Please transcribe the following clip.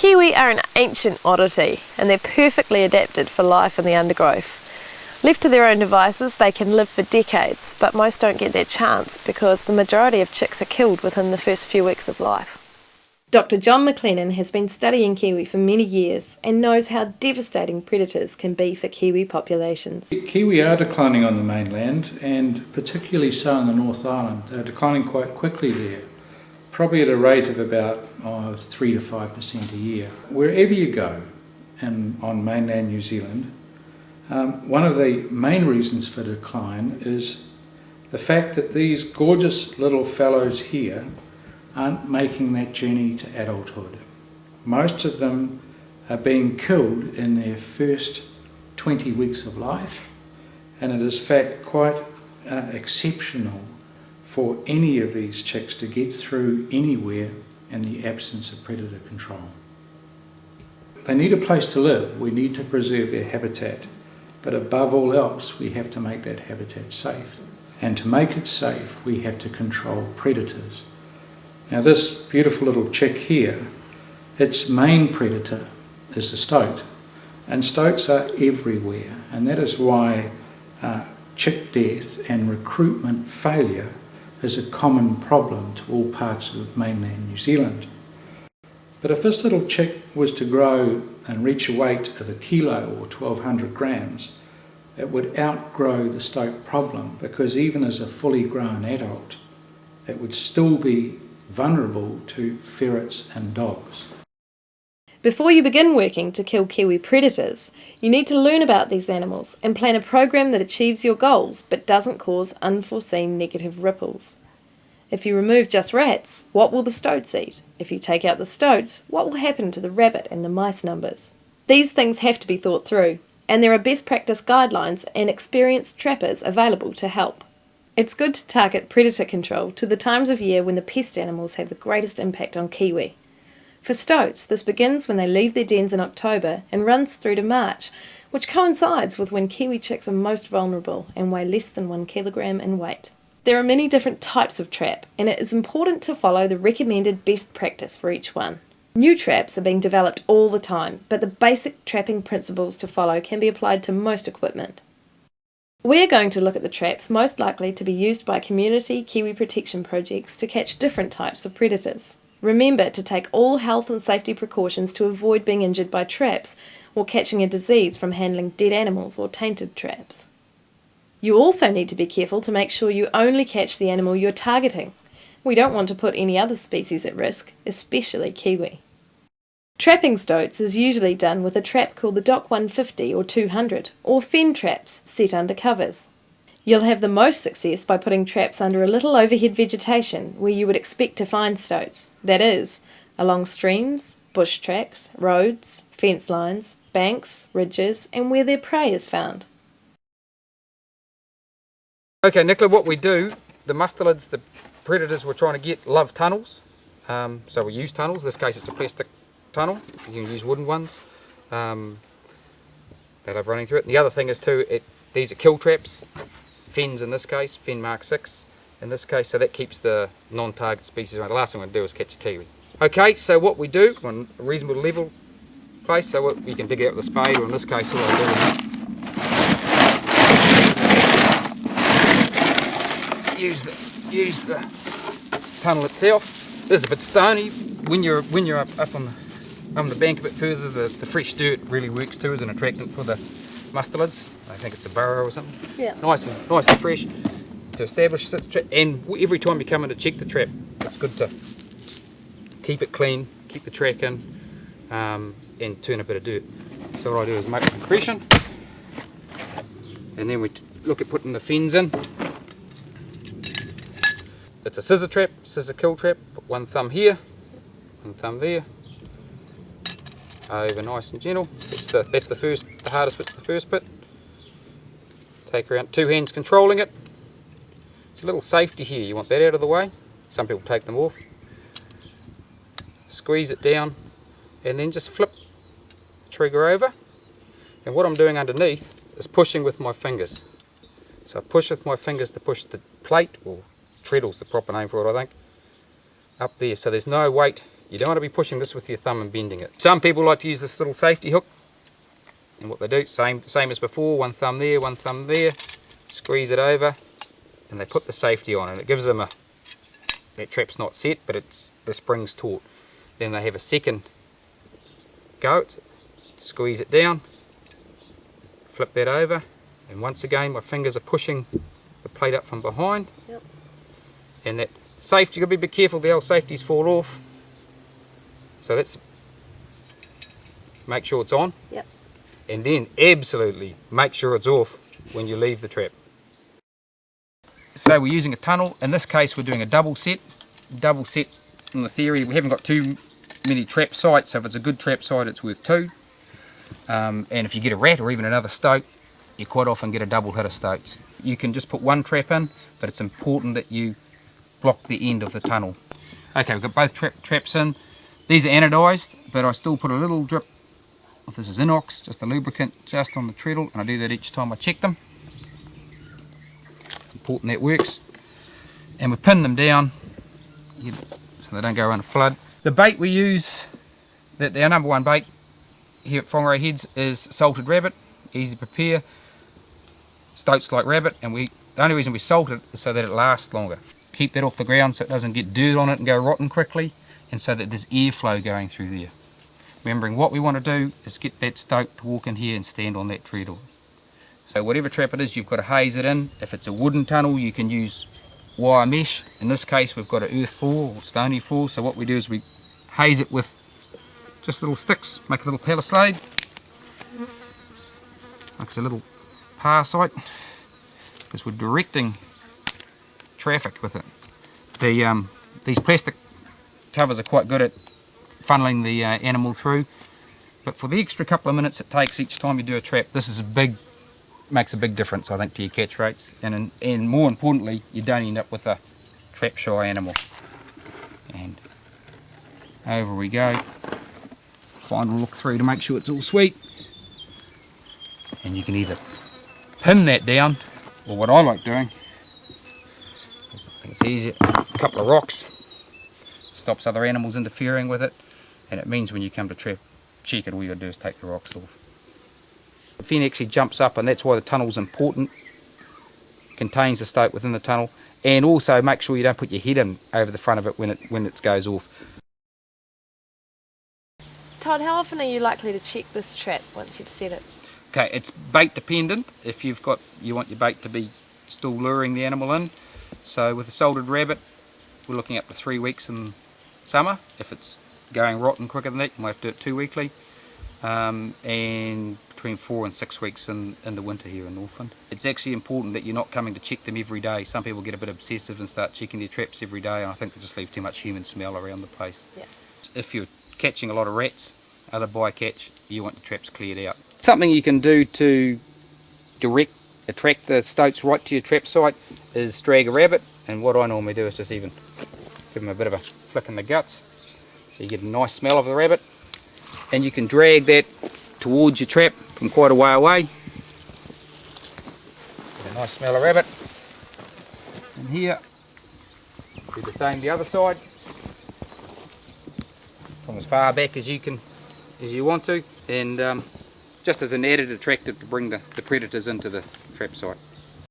Kiwi are an ancient oddity and they're perfectly adapted for life in the undergrowth. Left to their own devices, they can live for decades, but most don't get that chance because the majority of chicks are killed within the first few weeks of life. Dr. John McLennan has been studying kiwi for many years and knows how devastating predators can be for kiwi populations. Kiwi are declining on the mainland, and particularly so in the North Island. They're declining quite quickly there, probably at a rate of about 3 to 5% a year. Wherever you go on mainland New Zealand, one of the main reasons for decline is the fact that these gorgeous little fellows here aren't making that journey to adulthood. Most of them are being killed in their first 20 weeks of life, and it is in fact quite exceptional for any of these chicks to get through anywhere in the absence of predator control. They need a place to live. We need to preserve their habitat, but above all else we have to make that habitat safe, and to make it safe we have to control predators. Now this beautiful little chick here, its main predator is the stoat, and stoats are everywhere, and that is why chick death and recruitment failure is a common problem to all parts of mainland New Zealand. But if this little chick was to grow and reach a weight of 1 kilo or 1200 grams, it would outgrow the stoat problem, because even as a fully grown adult, it would still be vulnerable to ferrets and dogs. Before you begin working to kill kiwi predators, you need to learn about these animals and plan a program that achieves your goals but doesn't cause unforeseen negative ripples. If you remove just rats, what will the stoats eat? If you take out the stoats, what will happen to the rabbit and the mice numbers? These things have to be thought through, and there are best practice guidelines and experienced trappers available to help. It's good to target predator control to the times of year when the pest animals have the greatest impact on kiwi. For stoats, this begins when they leave their dens in October and runs through to March, which coincides with when kiwi chicks are most vulnerable and weigh less than 1 kilogram in weight. There are many different types of trap, and it is important to follow the recommended best practice for each one. New traps are being developed all the time, but the basic trapping principles to follow can be applied to most equipment. We're going to look at the traps most likely to be used by community kiwi protection projects to catch different types of predators. Remember to take all health and safety precautions to avoid being injured by traps or catching a disease from handling dead animals or tainted traps. You also need to be careful to make sure you only catch the animal you're targeting. We don't want to put any other species at risk, especially kiwi. Trapping stoats is usually done with a trap called the Dock 150 or 200, or fen traps set under covers. You'll have the most success by putting traps under a little overhead vegetation where you would expect to find stoats, that is, along streams, bush tracks, roads, fence lines, banks, ridges, and where their prey is found. Okay, Nicola, what we do, the mustelids, the predators we're trying to get, love tunnels, so we use tunnels. In this case it's a plastic tunnel. You can use wooden ones. They love running through it. And the other thing is too, these are kill traps, fens in this case, fen mark 6 in this case, so that keeps the non-target species away. The last thing we're going to do is catch a kiwi. Okay, so what we do on a reasonable level place, so you can dig out with a spade, or in this case all I do is use the tunnel itself. This is a bit stony. When you're up on the bank a bit further, the fresh dirt really works too as an attractant for the mustelids. I think it's a burrow or something. Yeah. Nice and fresh to establish the trap. And every time you come in to check the trap, it's good to keep it clean, keep the track in, and turn a bit of dirt. So what I do is make a compression, and then we look at putting the fens in. It's a scissor trap, scissor kill trap. Put one thumb here, one thumb there. Over nice and gentle. That's the hardest bit's the first bit. Take around 2 hands controlling it. It's a little safety here. You want that out of the way. Some people take them off. Squeeze it down, and then just flip the trigger over. And what I'm doing underneath is pushing with my fingers. So I push with my fingers to push the plate, or treadle's the proper name for it, I think, up there. So there's no weight You don't want to be pushing this with your thumb and bending it. Some people like to use this little safety hook, and what they do, same as before, one thumb there, squeeze it over, and they put the safety on, and it gives them that trap's not set, but the spring's taut. Then they have a second go, squeeze it down, flip that over, and once again my fingers are pushing the plate up from behind. Yep. And that safety, you've got to be a bit careful, the old safeties fall off. So let's make sure it's on. Yep. And then absolutely make sure it's off when you leave the trap. So we're using a tunnel. In this case we're doing a double set. Double set in the theory, we haven't got too many trap sites, so if it's a good trap site it's worth 2. And if you get a rat or even another stoat, you quite often get a double hit of stoats. You can just put one trap in, but it's important that you block the end of the tunnel. Okay, we've got both traps in. These are anodised, but I still put a little drip, if this is inox, just a lubricant just on the treadle, and I do that each time I check them. It's important that works. And we pin them down so they don't go around a flood. The bait we use, our number one bait here at Whangarei Heads, is salted rabbit. Easy to prepare. Stoats like rabbit, and the only reason we salt it is so that it lasts longer. Keep that off the ground so it doesn't get dirt on it and go rotten quickly, and so that there's airflow going through there. Remembering what we want to do is get that stoat to walk in here and stand on that treadle. So whatever trap it is, you've got to haze it in. If it's a wooden tunnel, you can use wire mesh. In this case we've got an earth floor or stony floor, so what we do is we haze it with just little sticks, make a little palisade, like it's a little parasite, because we're directing traffic with it. These plastic covers are quite good at funneling the animal through, but for the extra couple of minutes it takes each time you do a trap, this makes a big difference, I think, to your catch rates, and more importantly, you don't end up with a trap shy animal. And over we go. Final look through to make sure it's all sweet, and you can either pin that down, or what I like doing, it's easier, a couple of rocks, stops other animals interfering with it, and it means when you come to check it, all you got to do is take the rocks off. The fin actually jumps up, and that's why the tunnel's important. Contains the stoat within the tunnel, and also make sure you don't put your head in over the front of it when it goes off. Todd, how often are you likely to check this trap once you've set it? Okay, it's bait dependent. If you want your bait to be still luring the animal in. So with a salted rabbit, we're looking up to 3 weeks in summer. If it's going rotten quicker than that, you might have to do it 2 weekly. And between 4 and 6 weeks in the winter here in Northland. It's actually important that you're not coming to check them every day. Some people get a bit obsessive and start checking their traps every day, and I think they just leave too much human smell around the place. Yeah. If you're catching a lot of rats, other bycatch, you want the traps cleared out. Something you can do to attract the stoats right to your trap site is drag a rabbit, and what I normally do is just even give them a bit of a flick in the guts so you get a nice smell of the rabbit, and you can drag that towards your trap from quite a way away. Get a nice smell of rabbit. And here, do the same the other side, from as far back as you want to, and just as an added attractant to bring the predators into the trap site.